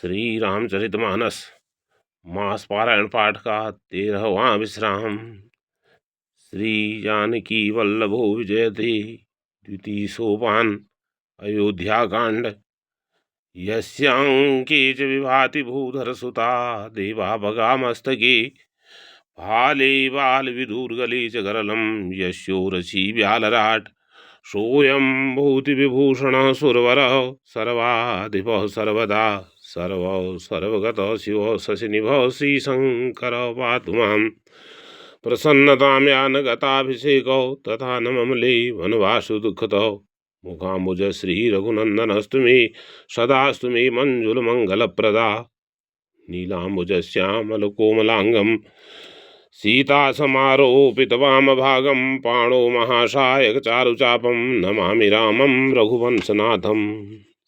श्री रामचरितमानस मास पारायण पाठ का 13वां विश्राम। श्री जानकी वल्लभो विजयते। द्वितीय सोपान। अयोध्याकांड। यस्यांके च विभाति भूधर सुता देवा भगा मस्तके भाले बाल विदुर्गले च गरलं यस्योरसी व्यालराट सोऽयं भूति विभूषण सुरवर सर्वाधिप सर्वदा सर्व सर्वगत शिव शशिनिभ श्रीशंकर पातु मां प्रसन्नतां यान गताभिषेकौ तथा न ममले वनवासु दुःखतौ मुखाम्बुज श्री रघुनन्दनस्तु मे सदास्तु मे मञ्जुलमङ्गलप्रदा नीलाम्बुज श्यामल कोमलांगं सीता समारोपित वामभागं पाणो महाशायक चारुचापं नमामि रामं रघुवंशनाथं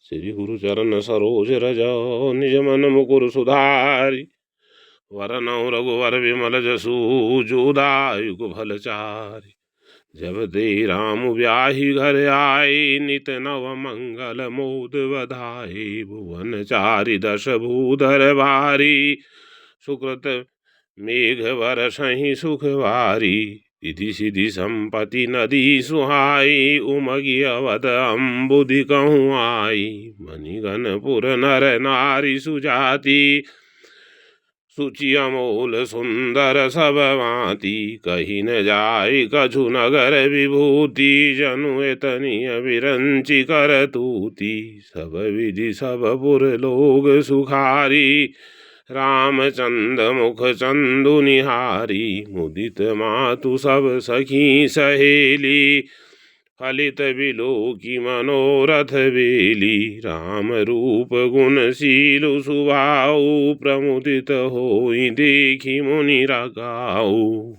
श्री गुरुचरण सरोज रज निज मन मुकुर सुधारि वरनौ रघुवर विमल जसु जोदायुग फलचारि जब ते राम ब्याहि घर आए नित नव मंगल मोद बधाए भुवन चारि दश भूधर भारी सुकृत मेघ वर्षहि सुखवारी रिधि सिधि संपत्ति नदी सुहाई उमगी अवध अम्बुधि कहूँ आई मणिगणपुर नर नारी सुजाति सुचि अमोल सुंदर सब भांति कही न जाय कछु नगर विभूति जनु एतनीय विरंचि कर तूति सब विधि सब पुर लोग सुखारी रामचंद मुख चंदु निहारी मुदित मातु सब सखी सहेली फलित विलोकी मनोरथ बेली राम रूप गुणशीलु सुभाऊ प्रमुदित होई देखी मुनि रगाऊ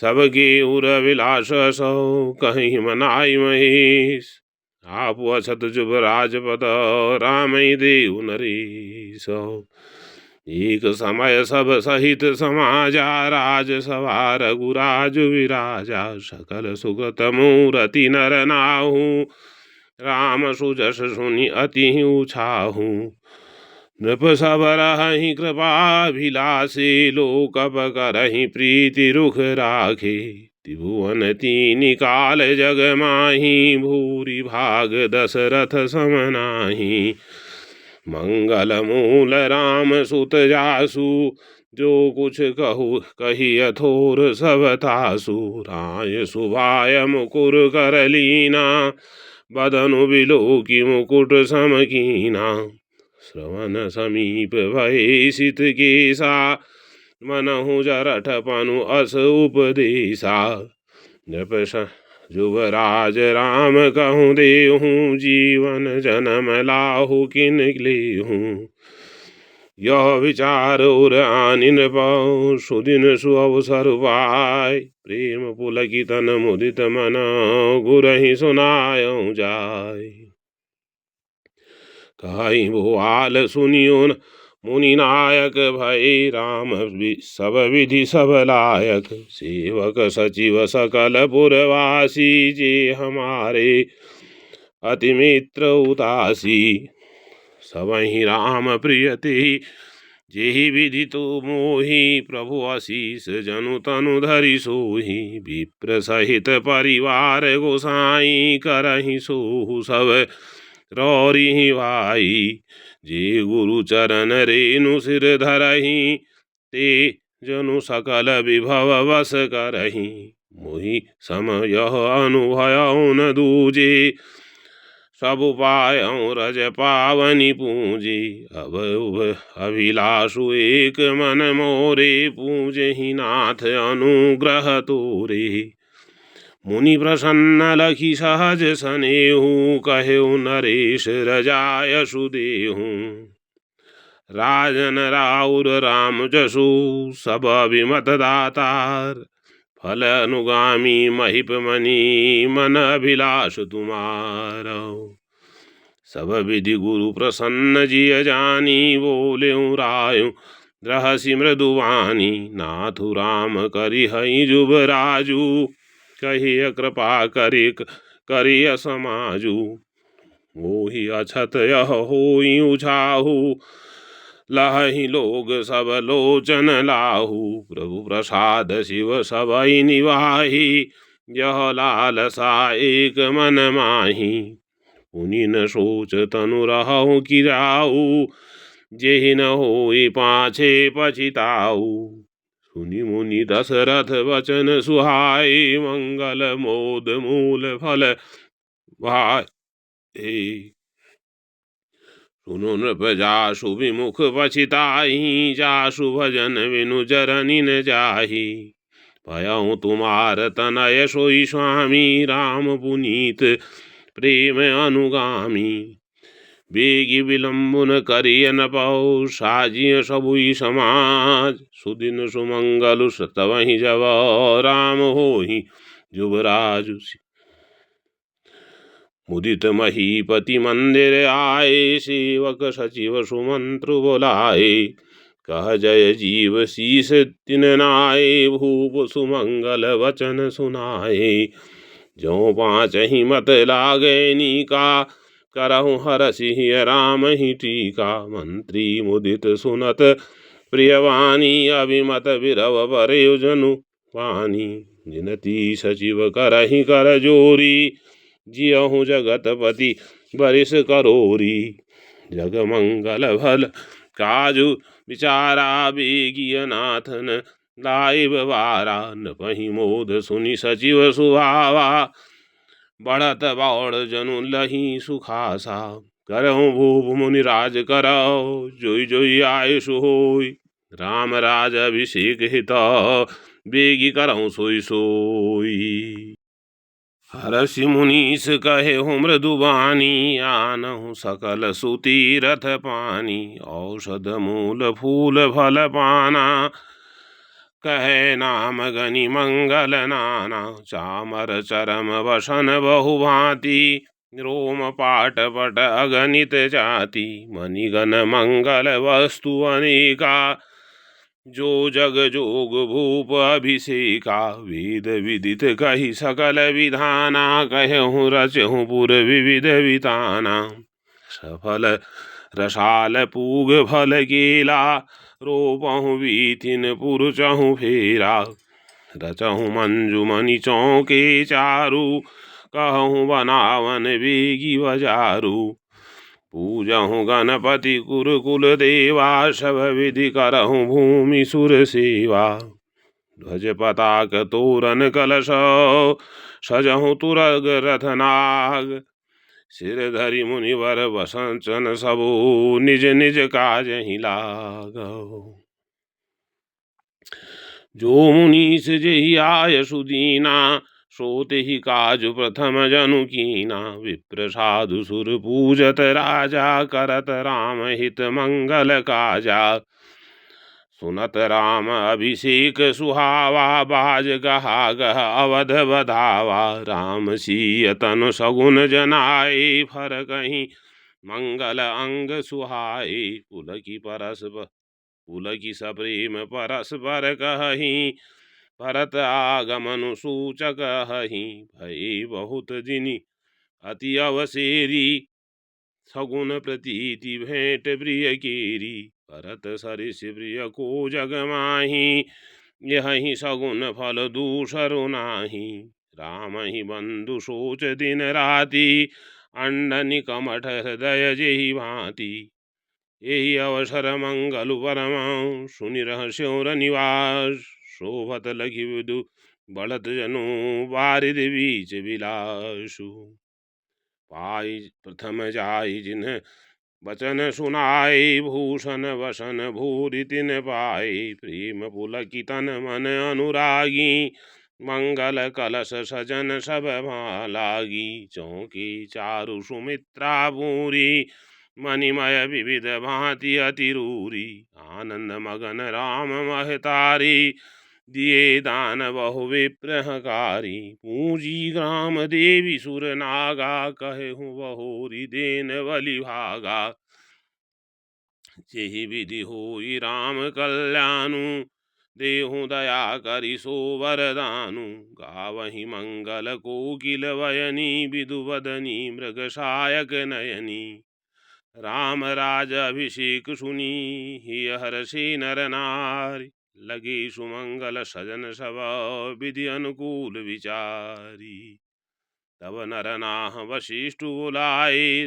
सबके उर विलास सौ कहीं मनाई महेश आप अछत जुब राजपद राम देव नरेश एक समय सब सहित समाजा राज सभा रघुराज विराजा सकल सुगत मूरति नर नाहु राम सुजस सुनि अति उछाहु नृप सब रहहि कृपाभिलाषे लोक करहि प्रीति रुख राखे त्रिभुवन तीन काल जग माहि भूरि भाग दशरथ समनाहि मंगल मूल राम सुत जासु जो कुछ कहु कही अथोर सब तासु राय सुभाय मुकुर कर लीना बदनु बिलोकी मुकुट समकीना श्रवण समीप भय सित केसा मनहु जरठ पनु अस उपदेशा नृप युवराज राम कहूँ देहूँ जीवन जन्म लाहु किन लेहूँ यह विचार उर आनि नृपौ सुदिन सुअवसर पाय प्रेम पुलकितन मुदित मन गुरहि सुनायौ जाय कहि भुआल सुनियो मुनि नायक भय राम सब विधि सब लायक सेवक सचिव सकल पुरवासी जे हमारे अति मित्र उदासी सबहि राम प्रियते जेहि विधि तो मोहि प्रभु आशीष जनु तनु धरि सोहि विप्र सहित परिवार गोसाई करहि सोहु सब रौरि भाई जे गुरु चरण रेणु सिर धरहि ते जनु सकल विभव वश करहि मोहि समय अनुभव न दूजे सब पायौ रज पावनि पूजे अब अभिलाषु एक मन मोरे पूजहि नाथ अनुग्रह तोरे मुनि प्रसन्न लखि सहज सनेहु कहेउ नरेश रजाय सुदेहु राजन राउर राम जसु सब अभिमत दातार फल अनुगामी महिप मणि मन अभिलाष तुम्हारो सब विधि गुरु प्रसन्न जिय जानी बोलेउ रायु रहसि मृदुवानी नाथु राम करि हई जुब राजू कहिय कृपा करिय समाजू मोहि अछत यह होई उछाहु, लहहि लोग सब लोचन लाहू। प्रभु प्रसाद शिव सबई निवाही, यह लालसा एक मन माही। पुनि न सोच तनु रहु किराऊ, जेहि न होई पाछे पछिताऊ। सुनि मुनि दशरथ वचन सुहाए, मंगल मोद मूल फल भाए। सुनो नृप जासु विमुख पछिताही, जासु भजन विनु जरनि न जाही। भयउ तुमार तनय सोई स्वामी, राम पुनीत प्रेम अनुगामी। बेगी विलंबुन करिय न पौ, साजिय सबुई समाज। सुदिन सुमंगलु तबहि जब, राम होहि जुबराजु। मुदित महीपति मंदिर आए, सेवक सचिव सुमंत्र बुलाए। कह जय जीव शीस तिन नाए, भूप सुमंगल वचन सुनाए। जो पाँच ही मत लागे नीका, करहु हरषि राम ही टीका। मंत्री मुदित सुनत प्रियवाणी, अभिमत विरव बरे जनु पानी। जिनती सचिव करहि कर जोरी, जियहु जगतपति बरिस करोरी। जग मंगल भल काजु विचारा, बेगिय नाथन लाइब वारा। नपहि मोद सुनि सचिव सुहावा, बढ़त बौड़ जनु लही सुखासा। करहु भूप मुनि राज करौ, जोई जोई आयुषु होई। राम राज अभिषेक हित, बेगी करहु सोई सोई। हरषि मुनीस कहेहु मृदु बानी, आनहु सकल सुती रथ पानी। औषध मूल फूल फल पाना, कहे नाम गनि मंगल नाना। चामर चरम वसन बहु भांति, रोम पाट पट अगणित जाति। मणिगण मंगल वस्तु अनेका, जो जग जोग भूप अभिषेका। वेद विदित कही सकल विधाना, कहूँ रचहूँ पुर विविध विताना। सफल रसाल पूग फल केला, रोपहूँ वीथिन पुरचहूँ फेरा। रचहूँ मंजुमणि चौके चारु, कहूँ बनावन बेगी बजारू। पूजहूँ गणपति कुरकुल देवा, सब विधि करहूँ भूमि सुर सेवा। ध्वज पताक तोरण कलश, सजहूँ तुरग रथ नाग। सिर धरि मुनिवर वसंचन सबो, निज निज काज ही लागो। जो मुनीस जेहि आय सुदीना, सोते ही काजु प्रथम जनु कीना। विप्र साधु सुर पूजत राजा, करत राम हित मंगल काजा। सुनत राम अभिषेक सुहावा, बाज गहा गह अवध बधावा। राम सिय तनु सगुन जनाए, फर कहीं मंगल अंग सुहाए। पुलकी सप्रेम परस्पर कहीं, भरत आगमनु सूचक हहीं। भई बहुत दिनि अति अवसेरी, सगुन प्रतीति भेंट प्रिय केरी। भरत सरिस प्रिय को जग माही, यही सगुन फल दूसरु नाही। राम ही बंधु सोच दिन राति, अंडनि कमठ हृदय जेहि भांति। यही अवसर मंगलु परम, सुनि रहस्यों निवास। शोभत लखि विदु बढ़त जनु, बारिद बीच बिलासु। पाई प्रथम जाई जिन्ह वचन सुनाए, भूषण वसन भूरि तिन पाए। प्रेम पुलकित तन मन अनुरागी, मंगल कलश सजन सब लागी। चौकी चारु सुमित्रा पूरी, मणिमय विविध भांति अतिरूरी। आनंद मगन राम महतारी, दिए दान बहु विप्रहकारी। पूंजी ग्राम देवी सुर नागा, कहेहूँ बहोरी देन बलि भागा। जेहि विधि होई राम कल्याणु, देहु दया करि सो वरदानु। गावहि मंगल कोकिल वयनी विदुवदनी मृगशायक नयनी। राम राज अभिषेक सुनी हिय हर्षि नर नारी। लगे सुमंगल सजन सब विधि अनुकूल विचारी। तब नर नाह वशिष्ठ बुलाए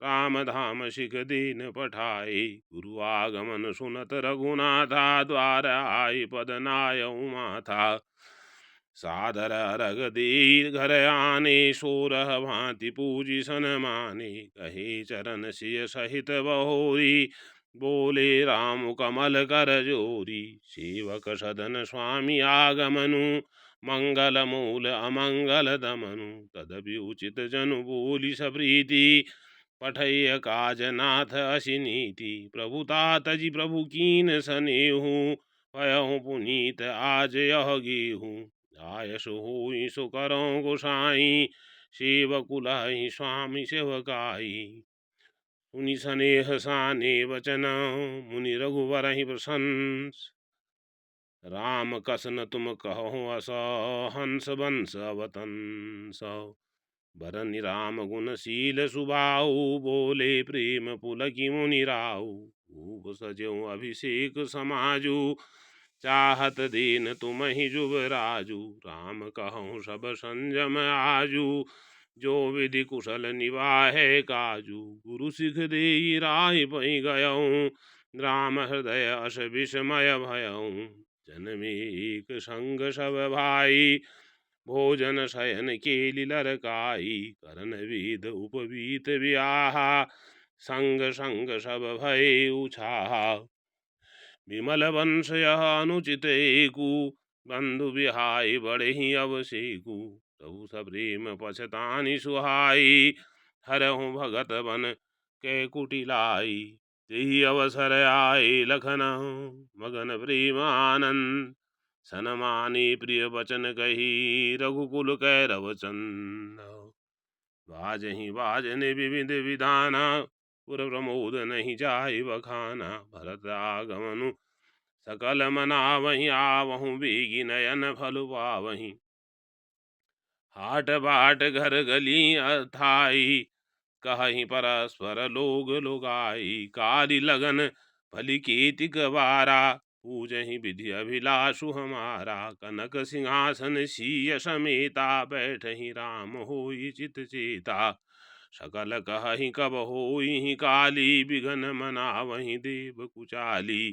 राम धाम शिख दीन पठाए। गुरु आगमन सुनत रघुनाथा द्वार आई पद नायऊ माथा। सादर अरग दीर घर आने सोरह भांति पूजी सन माने। कहे चरण सिय सहित बहोरी बोले राम कमल कर जोरी। सेवक सदन स्वामी आगमनु मंगल मूल अमंगल दमनु। तदपि उचित जनु बोली सप्रीति पठय काज नाथ असी नीति। प्रभुता तजि प्रभु कीन सनेहु भयहु पुनीत आज यह गेहूँ। आयस होई सो करो गोसाई सेवकुलहि स्वामी सेवकाई। सुनि सनेह साने वचन मुनि रघुवर ही प्रशंस। राम कसन तुम कहो अस हंस वंश अवतंस। भरनि राम गुण शील सुभाऊ बोले प्रेम पुलकी मुनि राऊ। भूप सज्जऊ अभिषेक समाजू चाहत दीन तुम ही जुबराजू। राम कहूँ सब संजम आजू जो विधि कुशल निवाहे काजू। गुरु सिख देई राय पै गयऊँ राम हृदय अस विस्मय भयऊँ। जन्मे एक संग सब भाई भोजन शयन केलि लरकाई। करन वेद उपवीत ब्याहा संग संग सब भय उछाहा। विमल वंश यह अनुचित एकु बंधु बिहाई बड़े ही अवसेकु। तबु सप्रेम पछतानि सुहाई हरहु भगत बन कै कुटिलाई। तेहि अवसर आए लखन मगन प्रेम आनंद। सनमाने प्रिय वचन कही रघुकुल कैरव चंद। बाजहि बाजने विविध विधाना पुर प्रमोद नहीं जाय बखाना। भरत आगमनु सकल मनावहि आवहु बेगी नयन फल पावहि। हाट बाट घर गली अथाई कहि परस्पर लोग लुगाई। काली लगन भली केतिक बारा पूजहि विधि अभिलाषु हमारा। कनक सिंहासन सीय समेता बैठहि राम होई चित चेता। सकल कहि कब होई काली बिघन मनावहि देव कुचाली।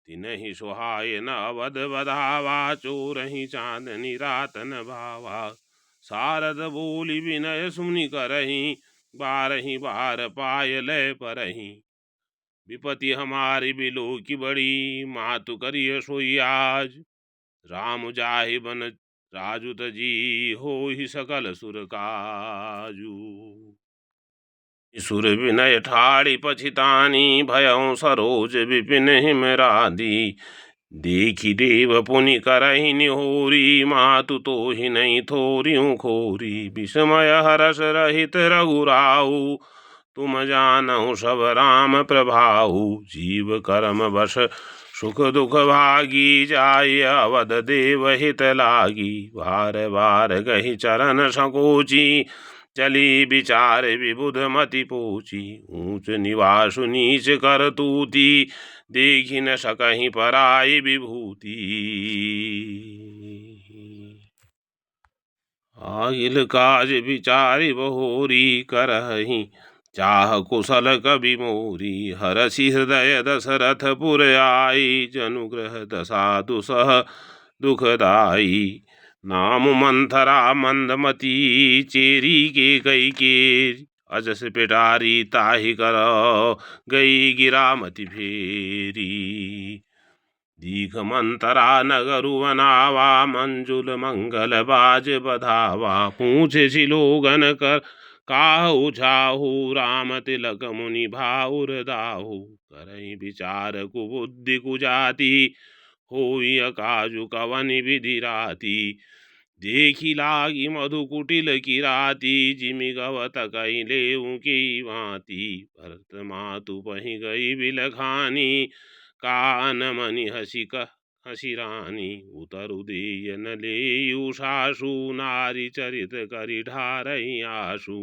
तिनहि सुहाय न अवध बधावा चोरहि चांदनी रातन भावा। सारद बोली विनय सुनि करहि बारहि बार पाय लय परहि। विपति हमारी बिलो की बड़ी मातु करिय सोई आज। राम जाहि बन राजु तजी होहि सकल सुर काजू। सुर विनय ठाड़ी पछितानी भयउ सरोज विपिन हिमरादी। देखि देव पुनि करहि निहोरी मातु तोहि नहीं थोरियु खोरी। विस्मय हरस रहित रघुराऊ तुम जानहु सब राम प्रभाऊ। जीव कर्म वश सुख दुख भागी जाय अवध देव हित लागी। बार बार गहि चरण संकोची चली विचार विबुध मति पोची। ऊंच निवासु नीच कर तूती देखि न सकहि पराई विभूति। आगिल काज विचारि बहोरी करहि चाह कुशल कवि मोरी। हरषि हृदय दशरथ पुर आई जनुग्रह दशा दुसह दुखदाई। नाम मंथरा मंदमती चेरी के कई के अजस पिटारी ताहि कर गई गिरामति फेरी। दीख मंतरा नगरु बनावा मंजुल मंगल बाज बधावा। पूछ सिलोगन कर काहू छाहू राम तिलक मुनि भाउर दाहू। करहि विचार कुबुद्धि कुजाति होई अकाजु कवन विधि राति। देखी लागी मधु कुटिल की राती जिमि गवत कहि लेऊ की भांति। भरत मातु पहि गई बिलखानी कान मनि हसी हसी रानी उतरु देय न लेयु सासु नारी चरित करि ढारई आसु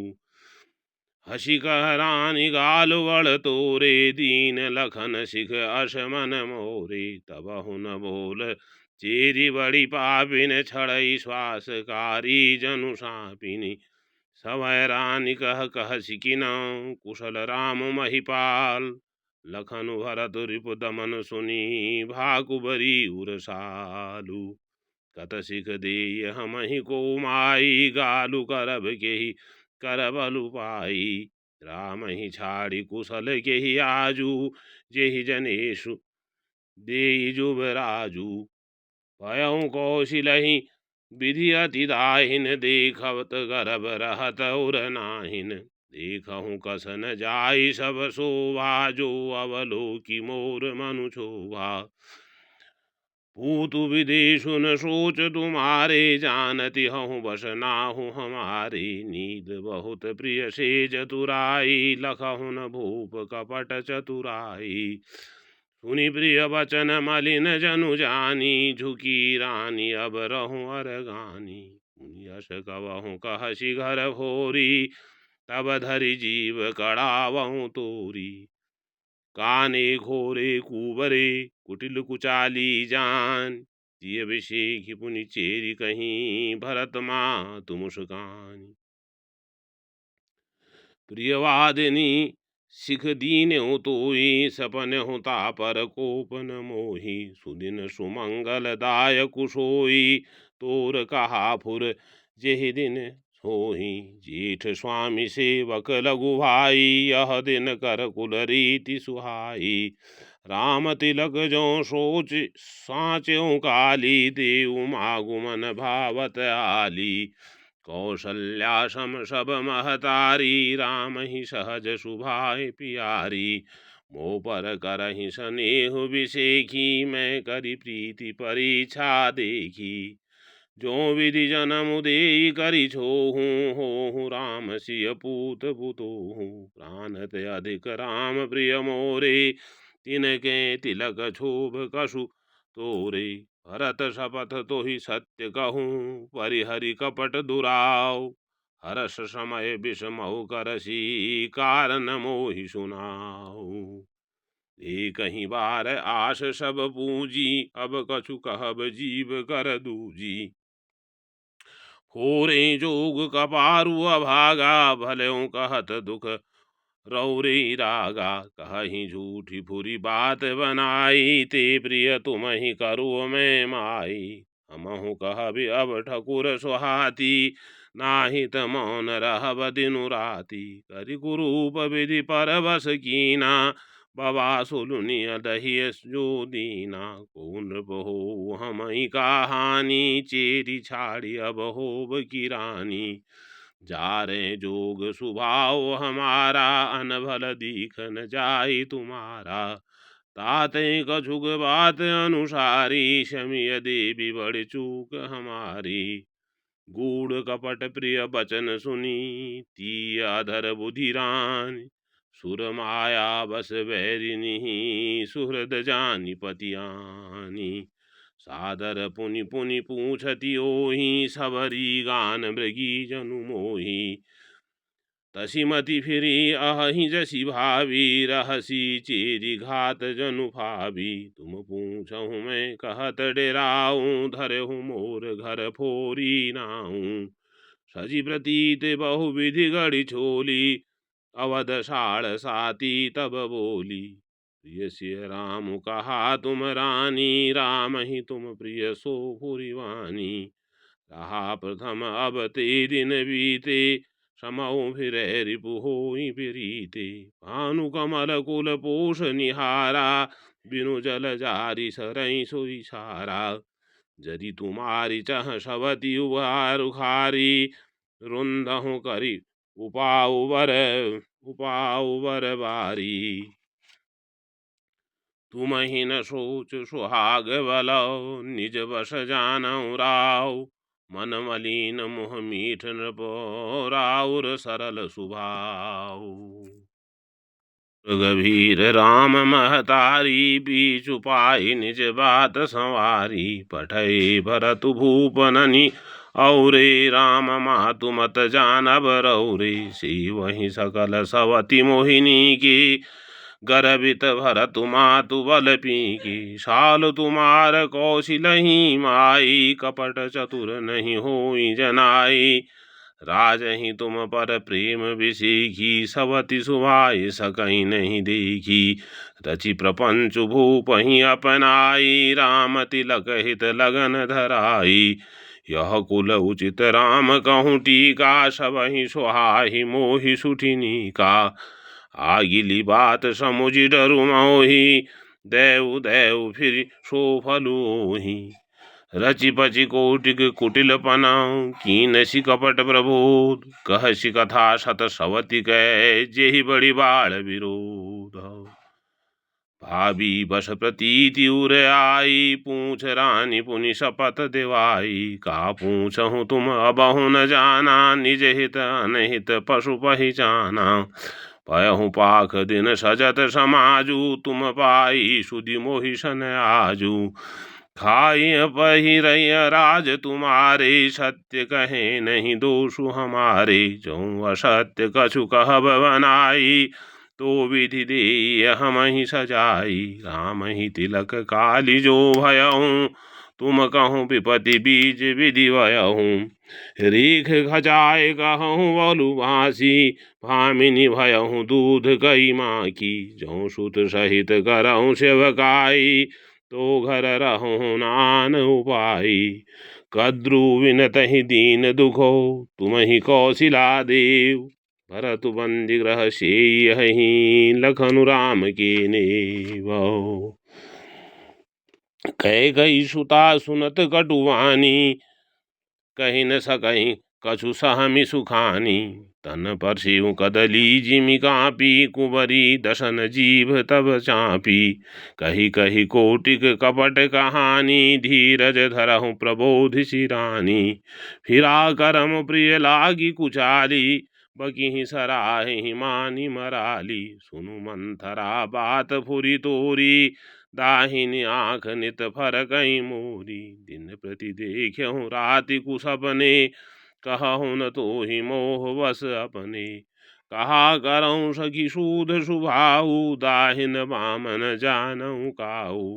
हसी कह रानी गाल वड़ तोरे दीन लखन सिख असमन मोरे तब हुन बोल चेरी बड़ी पापिन छड़ई श्वासकारी जनु सापिनी सवय रानी कह सिकिन कुशल राम महिपाल लखनु भरत रिपु दमन सुनी भाकुबरी उरसालु कत सिख देय हमहि को माई गालु करब केहि करबलु पाई राम ही छाड़ी कुशल केहि आजू जेहि जनेषु देई जुबराजू भयउ कौशिलहि विधि अति दाहिन देखवत गर्भ रहत उर नाहिन देखहु कस न जाई सब शोभा जो अवलोकि मोर मनु शोभा पूतु विदेशु न सोच तुम्हारे जानती हूँ बस नाहु हमारे नींद बहुत प्रिय से चतुराई लखहु न भूप कपट चतुराई सुनि प्रिय वचन मलिन जनु जानी झुकी रानी अब रहूं अरगानी मुनि यश कवहु कहसी घर भोरी तब धरि जीव कड़ावहु तोरी काने घोरे कुबरे कुटिल कुचाली जान तिय विषेखि पुनि चेरी कहीं भरत मातु मुस्कानी प्रियवादिनी सिख दीन्यु तोई सपन हुता पर कोपन मोही सुदिन सुमंगल दायक सोई तोर कहा फुर जेहि दिन सोही जेठ स्वामी सेवक लघु भाई यह दिन कर कुल रीति सुहाई राम तिलक जो सोच साच्यों काली देव मागुमन भावत आली कौशल्या सम सब महतारी राम ही सहज सुभाय पियारी मोह पर करहि स्नेह विषेखी मैं करी प्रीति परीक्षा देखी जो विधि जन्म देई करि छोहू हो राम सिय पूत पुतोहू प्राणत अधिक राम प्रिय मोरे तिनके तिलक क्षोभ कछु तोरे भरत शपथ तोहि सत्य कहूँ परिहरि कपट दुराव हरस समय विषमहु करसी कारण मोहि सुनाऊ एक ही बार आश सब पूजी अब कछु कहब जीव कर दूजी खोरे जोग कपारु अभागा भले कहत दुख रौरे रागा कहीं झूठी फुरी बात बनाई ते प्रिय तुम ही करो मैं माई हमहु कहबि अब ठकुर सुहाती नाही त मौन रहब दिनु राती करि कुरूप विधि पर बस कीना बबा सुलुनिय दहिय जो दीना को नृप हो हमई कहानी चेरी छाड़ी अब होब की रानी जा रे जोग सुभाव हमारा अनभल दीख न जाई तुम्हारा ताते कछुक बात अनुसारी शमिय देवी बड़ी चूक हमारी गूढ़ कपट प्रिय बचन सुनी ती अधर बुधिरान सुर माया बस बैरिनी सुहृद जानी पतियानी सादर पुनि पुनि पूछति ओहि सबरी गान मृगी जनु मोही तसिमति फिरी अहि जसी भावी रहसी चेरी घात जनु भावी तुम पूछहु मैं कहत डेराऊँ धरहु मोर घर फोरी नाऊँ सजी प्रतीत बहु विधि गढ़ी छोली अवध साड़ साती तब बोली प्रिय सिय राम कहा तुम रानी राम ही तुम प्रिय सो पुरिवानी कहा प्रथम अब ते दिन बीते समऊ फिर रिपु होई प्रीते भानु कमल कुल पोष निहारा बिनु जल जारी सरई सोई सारा यदि तुम्हारी चह सवती उखारी रुंदहु करी उपाउ बर बारी तुम ही न सोच सुहाग बलौ निज बस जानऊ राव मन मलिन मुह मीठ नृपो राउर सरल सुभाव। गभीर राम महतारी बीचु पाई निज बात संवारी पठई भरत भूपननि औरे राम मातु मत जानब रौरे सी वही सकल सवति मोहिनी की गर्भित भरत मातु बल पीकी साल तुमार कौशिलहि माई कपट चतुर नहीं होई जनाई राजहि तुम पर प्रेम विसीखी सवति सुभाय सकई नहीं देखी रचि प्रपंच भूपहि अपनाई राम तिलक हित लगन धराई यह कुल उचित राम कहूँ टीका सबहि सुहाहि मोहि सुठिनी का आगिली बात समुझ डरु मोहि देव देव फिर सो फलूहि रचि पचि कोटिक कुटिल पनाऊ कीनसी कपट प्रबोध कहसी कथा सत सवति कै जेहि बड़ी बाढ़ विरोध भाभी बस प्रतीति उर आई पूछ रानी पुनि शपथ दिवाई का पूछहु तुम अबहु न जाना निज हित अनहित पशु पहिचाना पयहु पाख दिन सजत समाजू तुम पाई सुधि मोहि सन आजू खाई पहिरय राज तुम्हारे सत्य कहे नहीं दोषु हमारे जो असत्य कछु कहब बनाई तो विधि दे हम ही सजाई राम ही तिलक काली जो भयहूँ तुम कहूँ विपति बीज विधि भयहूँ रीख खजाए कहूँ बोलू भासी भामिनी भयहूँ दूध कई माँ की जो सुत सहित करहूँ सेवकाई तो घर रहूँ नान उपाई कद्रु विनतहि दीन दुखो तुम ही कौशिला देव भरत बंदी ग्रह से यही लखनु राम के नेवो कई सुता सुनत कटुवानी कही न सकहीं कछु सहमि सुखानी तन पर शिव कदली जिमि कापी कुंवरी दशन जीभ तब चापी कही कही कोटिक कपट कहानी धीरज धरहु प्रबोधि सिरानी फिरा करम प्रिय लागी कुचाली बकी सराहि मानी मराली सुनु मंथरा बात फुरी तोरी दाहिनी आँख नित फरकई मोरी दिन प्रति देखहु राति कुसपने कहूँ न तो ही मोह बस अपने कहा करऊँ सखी सूद सुभाऊ दाहिन बामन जानऊ काऊ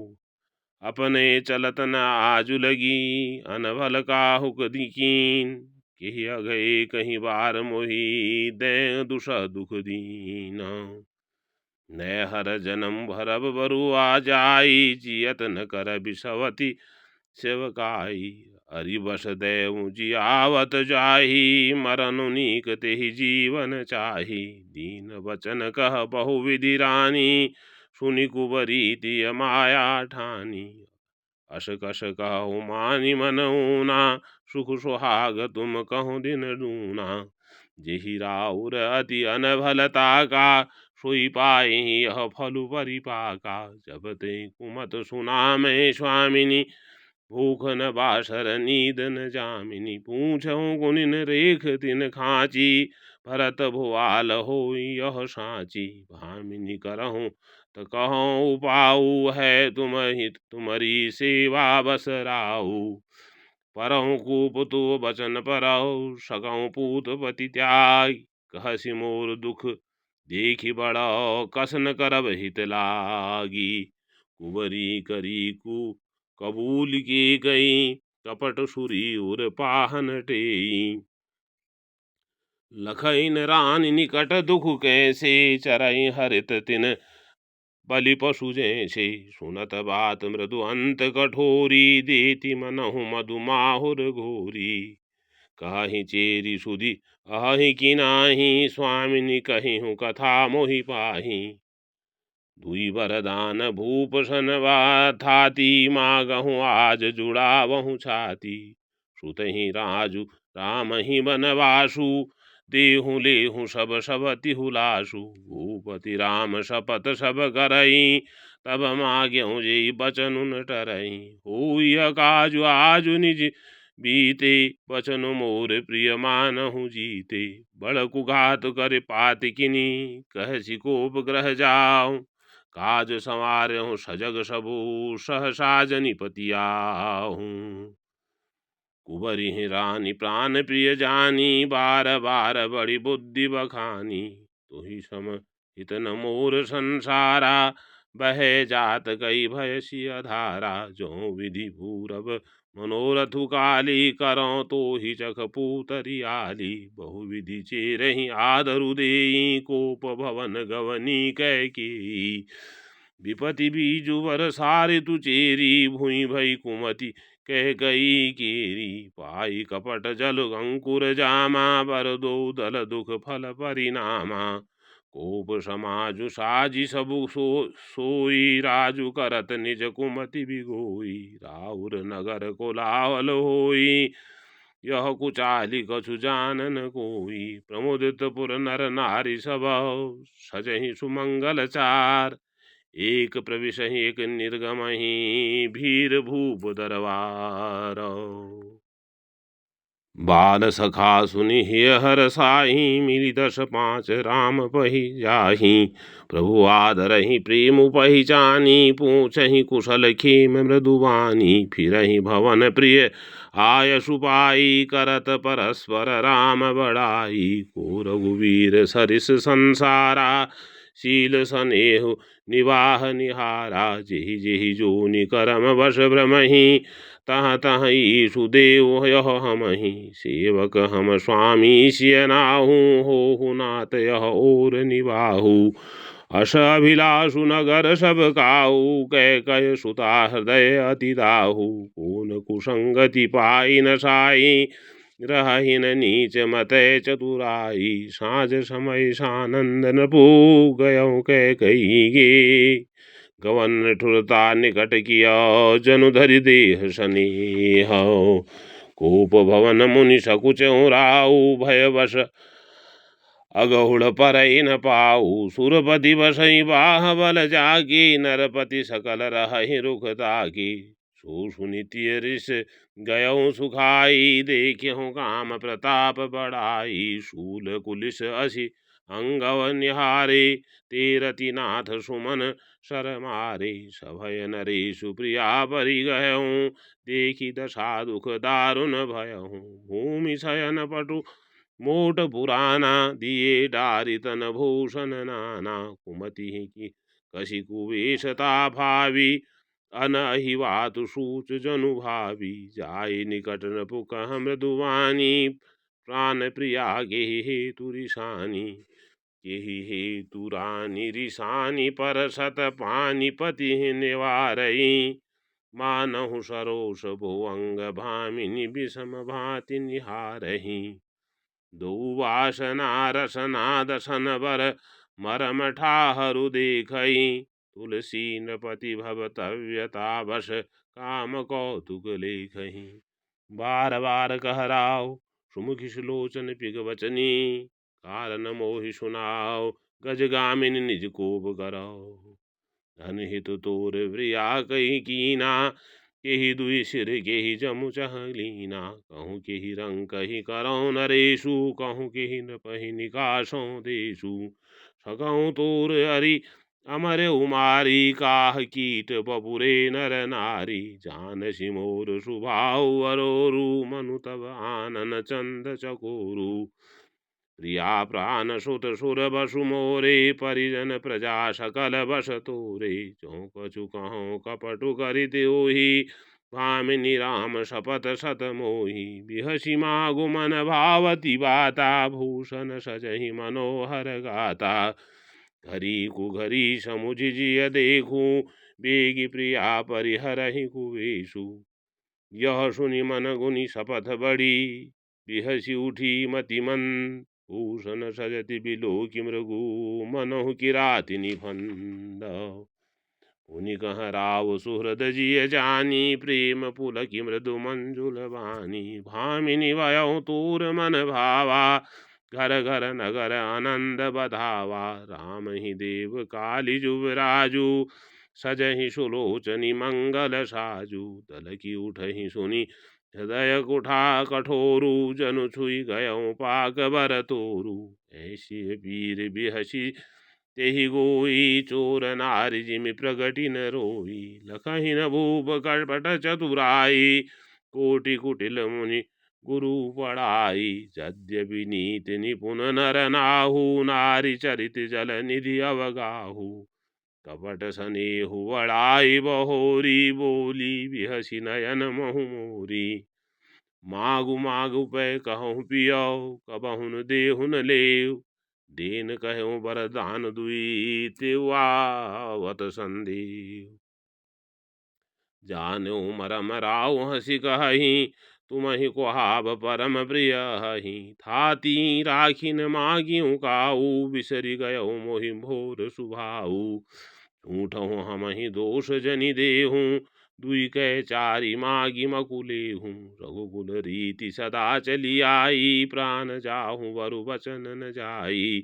अपने चलत न आजु लगी अनभल काहुक दीकीन कही अगए कहीं बार मोही दे दुष दुख दीन नय हर जन्म भरब बरु आ जाई जियत न कर बिसवती सेवकाई हरि बस देव जियावत जाही मरनु नीक तेहि जीवन चाही दीन वचन कह बहु विधि रानी सुनि कुबरी तिय माया ठानी अस कस कहु मानि मनऊना सुख सुहाग तुम कहूँ दिन दूना जेहि राउर अति अनभलता का सोई पाए यह फलु परिपाका जब ते कुमत सुना मैं स्वामिनी भूख न बासर नींद न जामिनी पूछऊँ गुनिन रेख तिन खाची भरत भुआल हो यह साची भामिनी करहूँ त कहूँ पाऊ है तुम ही तुम्हारी सेवा बस राऊ परहु कूप तो बचन परहु सकऊँ पूत पति त्याग कहसि मोर दुख देखि बड़ा कसन करब हित लागी कुबरी करी कु कबूल के गई कपट सुरी उर पाहन टेई लखइन रानी निकट दुख कैसे चरई हरित तिन बलि पशु जैसे सुनत बात मृदु अंत कठोरी देति मनहु मधु माहुर घोरी कहि चेरी सुधि अहि कि नाही स्वामिनी कही हूँ कथा मोहि पाही दुई वरदान भूप सनवा थाती मागहूँ आज जुड़ावहूँ छाती सुतहि राजु राम ही बनवासु देहु लेहु सब सब तिहुलासु भूपति राम शपथ सब करई तब माग्यहूँ जे बचनु न टरई होय काजु आजु निज बीते बचन मोर प्रिय मानहु जीते। बड़कु घात कर पात किनी कहसी कोप ग्रह जाऊं। काज संवारहु सजग सबू सहसा जनिपति आहूं। कुबरी रानी प्राण प्रिय जानी बार बार बड़ी बुद्धि बखानी। तुही सम हित न मोर संसारा बह जात कई भय सिय धारा। जो विधि पूरब मनोरथु काली करो तो ही चख पूतरियाली। बहु विधि चेरहि आदरु देई कोप भवन गवनी कैकेयी। विपति बीजु वर सारि तु चेरी भुई भई कुमति कह गई केरी। पाई कपट जल अंकुर जामा बर दो दल दुख फल परिणामा। कोप समाजु साजी सबु सोई राजु करत निज कुमति बिगोई। राउर नगर कोलाहल होई यह कुचाली कछु जानन कोई। प्रमुदित पुर नर नारी सब सजहि सुमंगल चार। एक प्रविशहि एक निर्गमहि भीर भूप दरबार। बाल सखा सुनि हिय हर साही मिली 10 5 राम पहि जाहि। प्रभु आदरहि प्रेम पहिचानी पूछहि कुशल खेम मृदुवानी। फिरहि भवन प्रिय आय सुपाई करत परस्पर राम बड़ाई। को रघुवीर सरिस संसारा शील सनेहु निवाह निहारा। जेहि जेहि जोनि करम वश भ्रमहि तहाँ तहाँ ईशु देव यह हमहि। सेवक हम स्वामी सिय नाहु होहु नाथ यह और निवाहु। अस अभिलाषु नगर सब काहू कैकय सुता हृदय अति दाहु। कौन कुसंगति पाई न साई रहहिन नीच मतय चतुराई। साँझ समय सानंद न पो गयो कैकई गे। गवन ठुरता निकट किया जनु धरि देह सनेह। कोप भवन मुनि सकुच राऊ भय वश अगहुड़ परई न पाऊ। सुरपति बसई बाह बल जागे नरपति सकल रहहि रुख ताके। सो सुनि तिय रिस गयउ सुखाई देखहु काम प्रताप बढ़ाई। शूल कुलिस असि अंगव निहारे ते रतिनाथ सुमन सर मारे। सभय नरेशु प्रिया परि गयहूँ देखी दशा दुख दारुण भयहूँ। भूमि शयन पटु मोट पुराना दिए डारि तन भूषण नाना। कुमति की कसी कुवेशता भावी अनहि वातु सूच जनु भावी। जाय निकट न पुकह मृदुवानी प्राण प्रिया गेहि हेतु रिसानी। केहि हेतु रानी रिसानी पर सत पानीपति निवारई। मानहु सरोष भुअंग भामिनी विषम भांति निहारही। दो वासना रसना दसन बर मरम ठाहरु देखई। तुलसी नृपति भवतव्यता बस काम कौतुक लेखही। बार बार कहराव सुमुखि सुलोचन पिग वचनी। कारण मोहि सुनाओ गजगामिनी निज कोप करौ। धन हितु तोर प्रिया कही कीना केहि दुई सिर केहि जमु चह लीना। कहूँ केहि रंग कही करौ नरेशु कहूँ केहि नृपहि निकासौ देशु। सकहूँ तोर हरि अमर उमारी काह कीट बपुरे नर नारी। जानसी मोर सुभाव अरोरु मनु तब आनन चंद चकोरु। प्रिया प्राण सुत सुर बसु मोरे परिजन प्रजा सकल बस तोरे। जो कछु कहो कपटु करि त्योहि भामिनी राम शपथ सत मोहि। बिहसी मागु मन भावती बाता भूषण सजहि मनोहर गाता। घरी कुघरी समुझि जिय देखूं बेगी प्रिया परिहरहि कुवेशु। यह सुनि मन गुनि शपथ बड़ी बिहसी उठी मति मंद। भूषण सजति बिलोकि मृगु मनहु किराति निफंद। पुनि कह राव सुहृद जिय जानी प्रेम पुलकि मृदु मंजुल वाणी। भामिनी वयौ तूर मन भावा घर घर नगर आनंद बधावा। राम ही देव काली जुबराजु सजहि सुलोचनी मंगल साजु। दल की उठहि सुनि हृदय कुठा कठोरु जनु छुई गयो पाक बर तोरु। ऐसी पीर बिहसी तेहि गोई चोर नारी जिमि प्रगति न रोई। लखहि न भूप कपट चतुराई कोटि कुटिल मुनि गुरु पढ़ाई। यद्यपि नीति निपुण नर नाहु नारी चरित जल निधि अवगाहु। कपट सनेहु बड़ाई बहोरी बोली बिहसी नयन महु मोरी। मागु मागु पै कहूँ पियो कबहु न देहु न लेव। देन कहूँ वरदान दुई तिवावत संदेव। जानो मरम राव हसी कहि तुमहि कुहाब परम प्रिय हहि। थाती राखिन मागियो काऊ बिसरि गयो मोहि भोर सुभाऊ। झूठहूँ हमहि दोष जनि देहूँ दुई कै चारि मागी मकुलेहूँ। रघुकुल रीति सदा चली आई प्राण जाहूँ वरु वचन न जाई।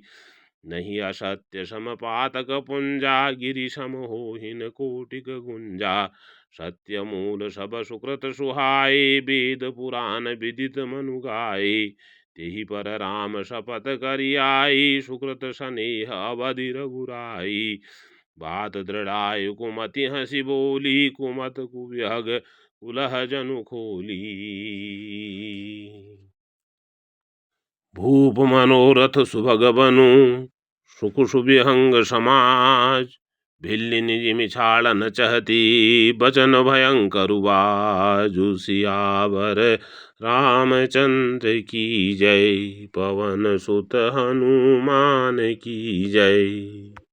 नहीं असत्य सम पातक पुंजा गिरि सम होहिन कोटिक गुंजा। सत्य मूल सब सुकृत सुहाए वेद पुराण विदित मनु गाए। तेहि पर राम शपथ करि आई सुकृत स्नेह अवधि रघुराई। बात दृढ़ाय कुमति हंसी बोली कुमत कुव्यग कुलह जनु खोली। भूप मनोरथ सुभग बनु सुख सुविहंग समाज। भिल्लिनि जिमि छाड़न चहती बचन भयंकर बाजु। सियावर रामचंद्र की जय पवन सुत हनुमान की जय।